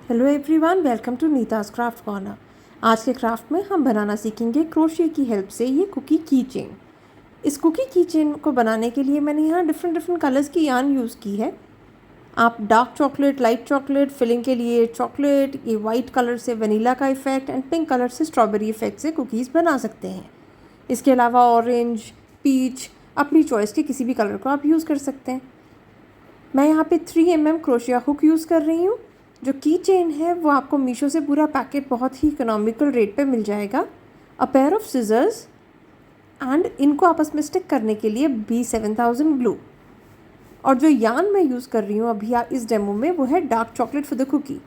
Hello everyone, welcome to Neeta's craft corner. आज के craft में हम बनाना सीखेंगे क्रोशिया की हेल्प से ये कुकी की चेन। इस कुकी की चेन को बनाने के लिए मैंने यहाँ डिफरेंट कलर्स की यार्न यूज़ की है। आप dark chocolate, light chocolate, filling के लिए चॉकलेट, ये वाइट कलर से वनीला का इफ़ेक्ट एंड पिंक कलर से स्ट्रॉबेरी इफ़ेक्ट से कुकीज़ बना सकते हैं। इसके अलावा ऑरेंज, पीच, अपनी चॉइस के किसी भी कलर को आप यूज़ कर सकते हैं। मैं यहाँ पे 3mm क्रोशिया हुक यूज़ कर रही हूँ। जो की चेन है वो आपको मीशो से पूरा पैकेट बहुत ही इकोनॉमिकल रेट पे मिल जाएगा। A pair of scissors and इनको आपस में स्टिक करने के लिए B7000 ग्लू। और जो यार्न मैं यूज़ कर रही हूँ अभी इस डेमो में वो है dark chocolate for the cookie.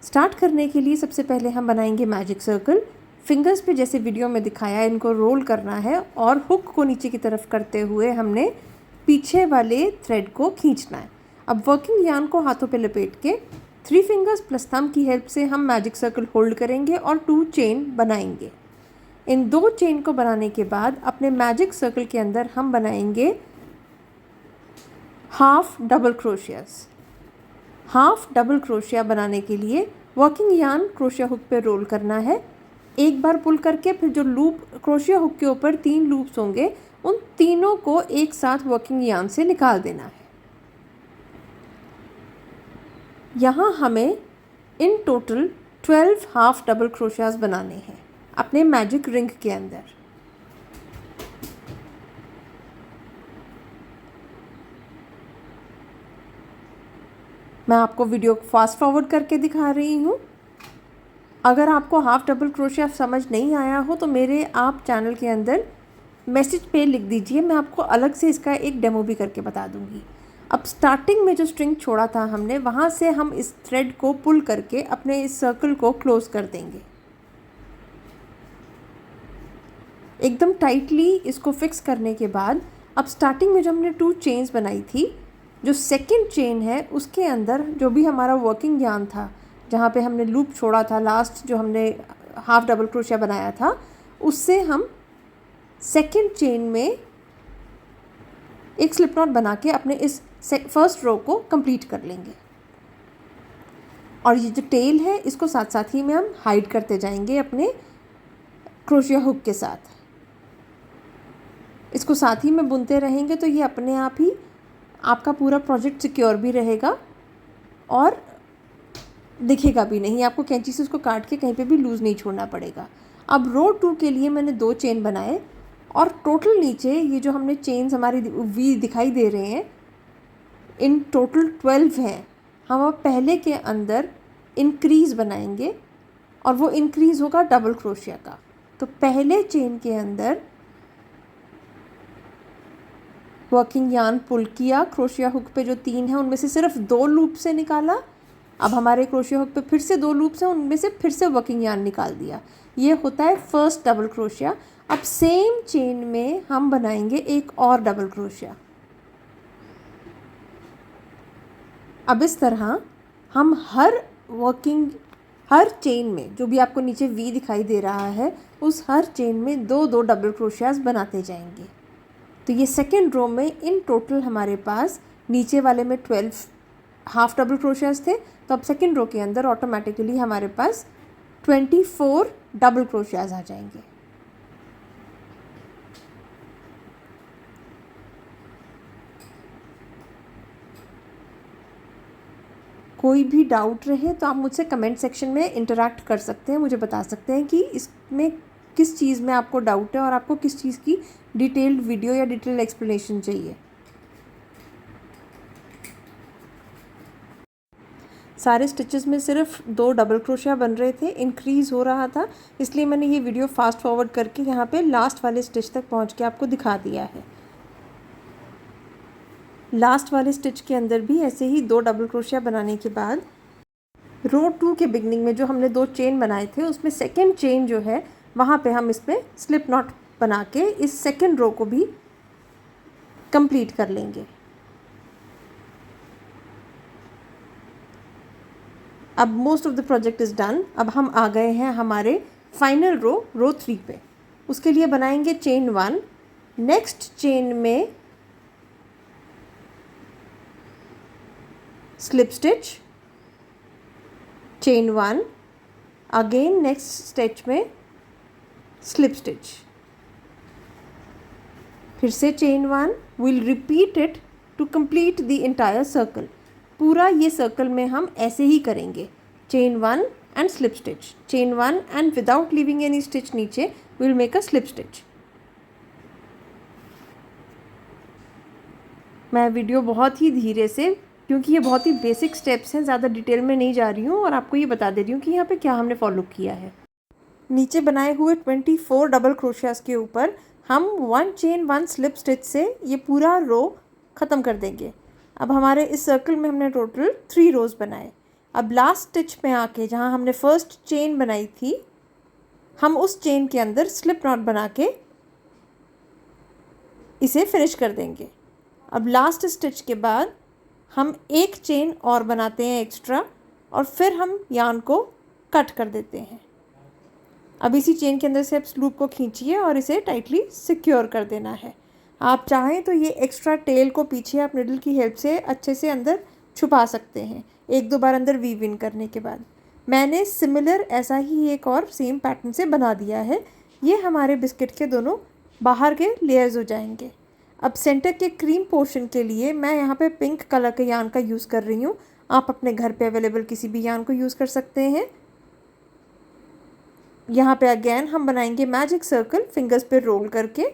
Start करने के लिए सबसे पहले हम बनाएंगे मैजिक सर्कल। फिंगर्स पे जैसे वीडियो में दिखाया इनको रोल करना है और हुक को नीचे की तरफ करते हुए हमने पीछे वाले थ्रेड को खींचना है। अब वर्किंग यार्न को हाथों पे लपेट के 3 फिंगर्स प्लस थंब की हेल्प से हम मैजिक सर्कल होल्ड करेंगे और 2 चेन बनाएंगे। इन 2 चेन को बनाने के बाद अपने मैजिक सर्कल के अंदर हम बनाएंगे half double crochets. Half double crochet बनाने के लिए वर्किंग यार्न क्रोशिया हुक पे रोल करना है। एक बार पुल करके फिर जो लूप क्रोशिया हुक के ऊपर 3 लूप्स होंगे उन तीनों को एक साथ वर्किंग यार्न से निकाल देना है। यहाँ हमें इन टोटल 12 हाफ डबल क्रोशियास बनाने हैं अपने मैजिक रिंग के अंदर। मैं आपको वीडियो फास्ट फॉरवर्ड करके दिखा रही हूँ। अगर आपको हाफ डबल क्रोशिया समझ नहीं आया हो तो मेरे आप चैनल के अंदर मैसेज पे लिख दीजिए, मैं आपको अलग से इसका एक डेमो भी करके बता दूँगी। अब स्टार्टिंग में जो स्ट्रिंग छोड़ा था हमने वहाँ से हम इस थ्रेड को पुल करके अपने इस सर्कल को क्लोज कर देंगे। एकदम टाइटली इसको फिक्स करने के बाद अब स्टार्टिंग में जो हमने 2 चेन्स बनाई थी, जो सेकंड चेन है उसके अंदर जो भी हमारा वर्किंग यार्न था जहाँ पे हमने लूप छोड़ा था लास्ट जो हमने हाफ डबल क्रोशिया बनाया था, उससे हम सेकंड चेन में एक स्लिप नॉट बना के अपने इस फर्स्ट रो को कंप्लीट कर लेंगे। और ये जो टेल है इसको साथ साथ ही में हम हाइड करते जाएंगे अपने क्रोशिया हुक के साथ। इसको साथ ही में बुनते रहेंगे तो ये अपने आप ही आपका पूरा प्रोजेक्ट सिक्योर भी रहेगा और दिखेगा भी नहीं, आपको कैंची से उसको काट के कहीं पे भी लूज़ नहीं छोड़ना पड़ेगा। अब रो 2 के लिए मैंने 2 चेन बनाए और टोटल नीचे ये जो हमने चेन्स हमारी वी दिखाई दे रहे हैं इन टोटल 12 हैं। हम अब पहले के अंदर इंक्रीज़ बनाएंगे और वो इंक्रीज़ होगा डबल क्रोशिया का। तो पहले चेन के अंदर वर्किंग यार्न पुल किया, क्रोशिया हुक पे जो 3 है उनमें से सिर्फ 2 लूप से निकाला। अब हमारे क्रोशिया हुक पे फिर से 2 लूप्स हैं, उनमें से फिर से वर्किंग यार्न निकाल दिया। ये होता है फर्स्ट डबल क्रोशिया। अब सेम चेन में हम बनाएंगे एक और डबल क्रोशिया। अब इस तरह हम हर चेन में जो भी आपको नीचे वी दिखाई दे रहा है उस हर चेन में 2-2 डबल क्रोशियास बनाते जाएंगे। तो ये सेकेंड रो में इन टोटल हमारे पास नीचे वाले में 12 हाफ डबल क्रोशियास थे, तो अब सेकेंड रो के अंदर ऑटोमेटिकली हमारे पास 24 डबल क्रोशियास आ जाएंगे। कोई भी डाउट रहे तो आप मुझसे कमेंट सेक्शन में इंटरेक्ट कर सकते हैं, मुझे बता सकते हैं कि इसमें किस चीज़ में आपको डाउट है और आपको किस चीज़ की डिटेल्ड वीडियो या डिटेल्ड एक्सप्लेनेशन चाहिए। सारे स्टिचेस में सिर्फ 2 डबल क्रोशिया बन रहे थे, इंक्रीज़ हो रहा था, इसलिए मैंने ये वीडियो फास्ट फॉरवर्ड करके यहाँ पे लास्ट वाले स्टिच तक पहुँच के आपको दिखा दिया है। लास्ट वाले स्टिच के अंदर भी ऐसे ही 2 डबल क्रोशिया बनाने के बाद रो 2 के बिगनिंग में जो हमने 2 चेन बनाए थे उसमें सेकेंड चेन जो है वहाँ पे हम इसमें स्लिप नॉट बना के इस सेकेंड रो को भी कंप्लीट कर लेंगे। अब most of the project is done. अब हम आ गए हैं हमारे फाइनल रो 3 पे। उसके लिए बनाएंगे चेन 1, नेक्स्ट चेन में slip stitch, chain 1, again next stitch में स्लिप स्टिच, फिर से chain 1, will repeat it to complete the entire circle. पूरा ये सर्कल में हम ऐसे ही करेंगे, chain 1 and slip stitch, chain 1 and without leaving any stitch नीचे will make a slip stitch. मैं वीडियो बहुत ही धीरे से, क्योंकि ये बहुत ही बेसिक स्टेप्स हैं, ज़्यादा डिटेल में नहीं जा रही हूँ और आपको ये बता दे रही हूँ कि यहाँ पे क्या हमने फॉलो किया है। नीचे बनाए हुए 24 डबल क्रोशियास के ऊपर हम 1 चेन 1 स्लिप स्टिच से ये पूरा रो ख़त्म कर देंगे। अब हमारे इस सर्कल में हमने टोटल 3 रोज़ बनाए। अब लास्ट स्टिच में आके जहाँ हमने फर्स्ट चेन बनाई थी, हम उस चेन के अंदर स्लिप नॉट बना के इसे फिनिश कर देंगे। अब लास्ट स्टिच के बाद हम एक चेन और बनाते हैं एक्स्ट्रा और फिर हम यार्न को कट कर देते हैं। अब इसी चेन के अंदर से आप लूप को खींचिए और इसे टाइटली सिक्योर कर देना है। आप चाहें तो ये एक्स्ट्रा टेल को पीछे आप निडल की हेल्प से अच्छे से अंदर छुपा सकते हैं, 1-2 बार अंदर वीव इन करने के बाद। मैंने सिमिलर ऐसा ही एक और सेम पैटर्न से बना दिया है। ये हमारे बिस्किट के दोनों बाहर के लेयर्स हो जाएंगे। अब सेंटर के क्रीम पोर्शन के लिए मैं यहाँ पे पिंक कलर के यार्न का यूज़ कर रही हूँ। आप अपने घर पे अवेलेबल किसी भी यार्न को यूज़ कर सकते हैं। यहाँ पे अगेन हम बनाएंगे मैजिक सर्कल फिंगर्स पे रोल करके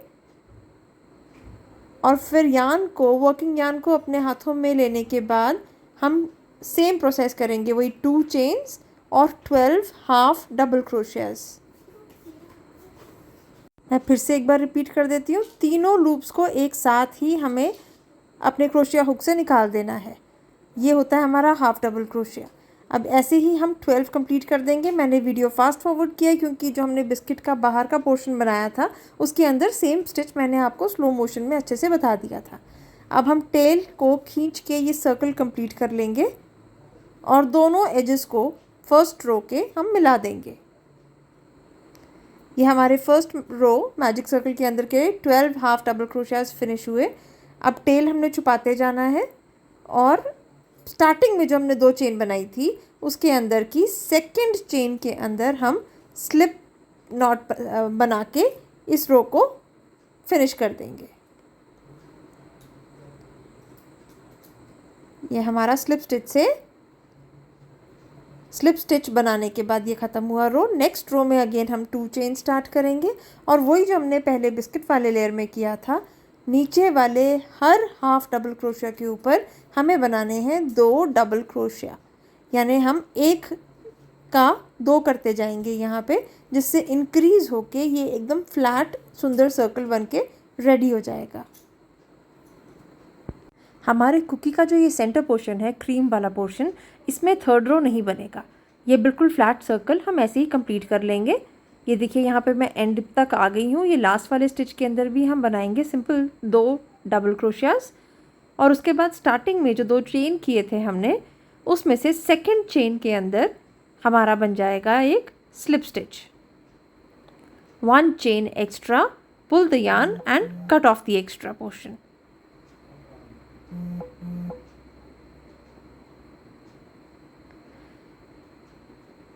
और फिर यार्न को, वर्किंग यार्न को अपने हाथों में लेने के बाद हम सेम प्रोसेस करेंगे, वही 2 चेन्स और 12 हाफ डबल क्रोशियास। मैं फिर से एक बार रिपीट कर देती हूँ, तीनों लूप्स को एक साथ ही हमें अपने क्रोशिया हुक से निकाल देना है। ये होता है हमारा हाफ डबल क्रोशिया। अब ऐसे ही हम 12 कंप्लीट कर देंगे। मैंने वीडियो फास्ट फॉरवर्ड किया क्योंकि जो हमने बिस्किट का बाहर का पोर्शन बनाया था उसके अंदर सेम स्टिच मैंने आपको स्लो मोशन में अच्छे से बता दिया था। अब हम टेल को खींच के ये सर्कल कंप्लीट कर लेंगे और दोनों एजेस को फर्स्ट रो के हम मिला देंगे। ये हमारे फर्स्ट रो मैजिक सर्कल के अंदर के 12 हाफ डबल क्रोशियास फिनिश हुए। अब टेल हमने छुपाते जाना है और स्टार्टिंग में जो हमने 2 चेन बनाई थी उसके अंदर की सेकंड चेन के अंदर हम स्लिप नॉट बना के इस रो को फिनिश कर देंगे। ये हमारा स्लिप स्टिच बनाने के बाद ये ख़त्म हुआ रो। नेक्स्ट रो में अगेन हम 2 चेन स्टार्ट करेंगे और वही जो हमने पहले बिस्किट वाले लेयर में किया था, नीचे वाले हर हाफ डबल क्रोशिया के ऊपर हमें बनाने हैं 2 डबल क्रोशिया, यानी हम 1 का 2 करते जाएंगे यहाँ पे, जिससे इंक्रीज़ होके ये एकदम फ्लैट सुंदर सर्कल बन के रेडी हो जाएगा। हमारे कुकी का जो ये सेंटर पोर्शन है, क्रीम वाला पोर्शन, इसमें 3rd रो नहीं बनेगा। ये बिल्कुल फ्लैट सर्कल हम ऐसे ही कंप्लीट कर लेंगे। ये देखिए यहाँ पे मैं एंड तक आ गई हूँ। ये लास्ट वाले स्टिच के अंदर भी हम बनाएंगे सिंपल 2 डबल क्रोशियास और उसके बाद स्टार्टिंग में जो 2 चेन किए थे हमने, उसमें से सेकेंड चेन के अंदर हमारा बन जाएगा एक slip stitch. 1 chain extra, pull the yarn and cut off the extra portion.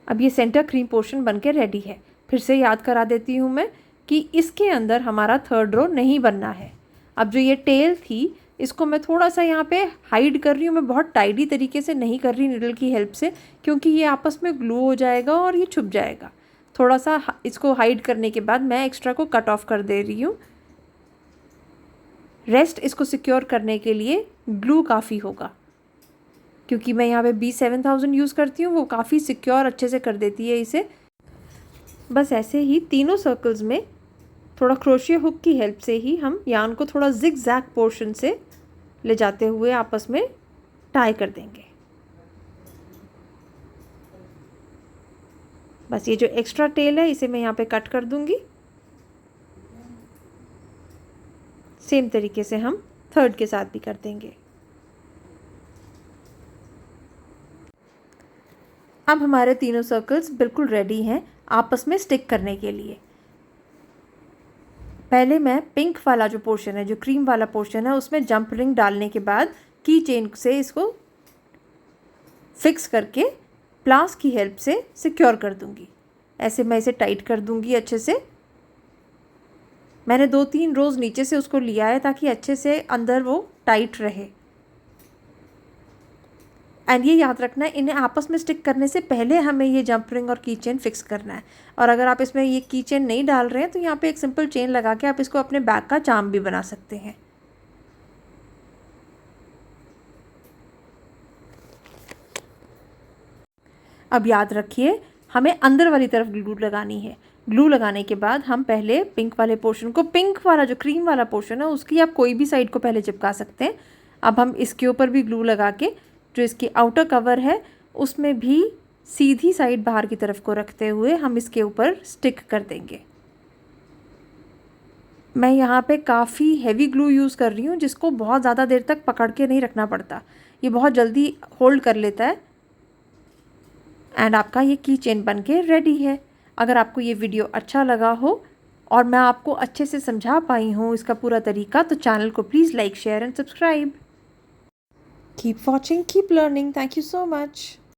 अब ये सेंटर क्रीम पोर्शन बनके रेडी है। फिर से याद करा देती हूँ मैं कि इसके अंदर हमारा 3rd रो नहीं बनना है। अब जो ये टेल थी इसको मैं थोड़ा सा यहाँ पे हाइड कर रही हूँ। मैं बहुत टाइडी तरीके से नहीं कर रही निडल की हेल्प से, क्योंकि ये आपस में ग्लू हो जाएगा और ये छुप जाएगा। थोड़ा सा इसको हाइड करने के बाद मैं एक्स्ट्रा को कट ऑफ कर दे रही हूँ। रेस्ट इसको सिक्योर करने के लिए ग्लू काफ़ी होगा, क्योंकि मैं यहाँ पे B7000 यूज़ करती हूँ, वो काफ़ी सिक्योर अच्छे से कर देती है इसे। बस ऐसे ही तीनों सर्कल्स में थोड़ा क्रोशिया हुक की हेल्प से ही हम यार्न को थोड़ा जिग जैग पोर्शन से ले जाते हुए आपस में टाई कर देंगे। बस ये जो एक्स्ट्रा टेल है इसे मैं यहाँ पे कट कर दूंगी। सेम तरीके से हम 3rd के साथ भी कर देंगे। अब हमारे तीनों सर्कल्स बिल्कुल रेडी हैं आपस में स्टिक करने के लिए। पहले मैं पिंक वाला जो पोर्शन है, जो क्रीम वाला पोर्शन है, उसमें जंप रिंग डालने के बाद की चेन से इसको फिक्स करके प्लास की हेल्प से सिक्योर कर दूँगी। ऐसे मैं इसे टाइट कर दूँगी अच्छे से। मैंने 2-3 रोज़ नीचे से उसको लिया है ताकि अच्छे से अंदर वो टाइट रहे। एंड ये याद रखना है, इन्हें आपस में स्टिक करने से पहले हमें ये जंप रिंग और की चेन फिक्स करना है। और अगर आप इसमें ये की चेन नहीं डाल रहे हैं तो यहाँ पे एक सिंपल चेन लगा के आप इसको अपने बैग का चार्म भी बना सकते हैं। अब याद रखिए, हमें अंदर वाली तरफ ग्लू लगानी है। ग्लू लगाने के बाद हम पहले पिंक वाले पोर्शन को, पिंक वाला जो क्रीम वाला पोर्शन है उसकी आप कोई भी साइड को पहले चिपका सकते हैं। अब हम इसके ऊपर भी ग्लू लगा के जो इसकी आउटर कवर है उसमें भी सीधी साइड बाहर की तरफ को रखते हुए हम इसके ऊपर स्टिक कर देंगे। मैं यहाँ पे काफ़ी हैवी ग्लू यूज़ कर रही हूँ जिसको बहुत ज़्यादा देर तक पकड़ के नहीं रखना पड़ता, ये बहुत जल्दी होल्ड कर लेता है। एंड आपका ये की चेन बन के रेडी है। अगर आपको ये वीडियो अच्छा लगा हो और मैं आपको अच्छे से समझा पाई हूँ इसका पूरा तरीका, तो चैनल को please like, share and subscribe. Keep watching, keep learning. Thank you so much.